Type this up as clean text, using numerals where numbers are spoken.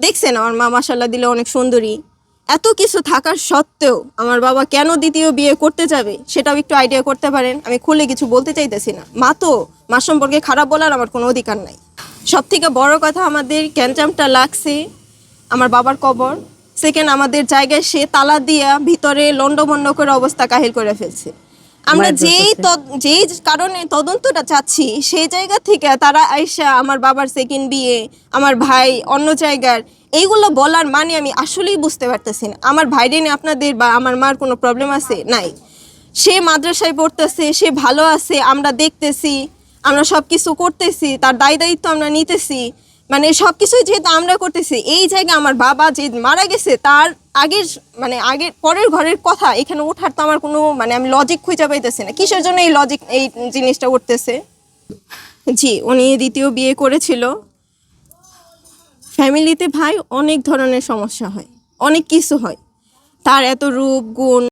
দেখছেন আমার মা মাশাআল্লাহ দিলে অনেক সুন্দরী, এত কিছু থাকার সত্ত্বেও আমার বাবা কেন দ্বিতীয় বিয়ে করতে যাবে সেটাও একটু আইডিয়া করতে পারেন। আমি খুলে কিছু বলতে চাইতেছি না, মা সম্পর্কে খারাপ বলার আমার কোনো অধিকার নাই। সব থেকে বড় কথা, আমাদের ক্যাঞ্চামটা লাগছে আমার বাবার কবর। সেকেন্ড, আমাদের জায়গায় সে তালা দিয়া ভিতরে লন্ডভন্ড করে অবস্থা কাহিল করে ফেলছে। আমরা যেই কারণে তদন্তটা চাচ্ছি সেই জায়গা থেকে তারা আইসা আমার বাবার সেকেন্ড বিয়ে, আমার ভাই অন্য জায়গার, এইগুলো বলার মানে আমি আসলেই বুঝতে পারতেছি না। আমার ভাইরে নিয়ে আপনাদের বা আমার মার কোনো প্রবলেম আছে? নাই। সে মাদ্রাসায় পড়তেছে, সে ভালো আছে, আমরা দেখতেছি, আমরা সব কিছু করতেছি, তার দায়িত্ব আমরা নিতেছি, মানে সব কিছুই যেহেতু আমরা করতেছি। এই জায়গায় আমার বাবা যে মারা গেছে তার আগের পরের ঘরের কথা এখানে ওঠার তো আমার কোনো আমি লজিক খুঁজে পাইতেছি না। কিসের জন্য এই জিনিসটা উঠতেছে? জি, উনি দ্বিতীয় বিয়ে করেছিল। ফ্যামিলিতে ভাই অনেক ধরনের সমস্যা হয়, অনেক কিছু হয়। তার এত রূপ গুণ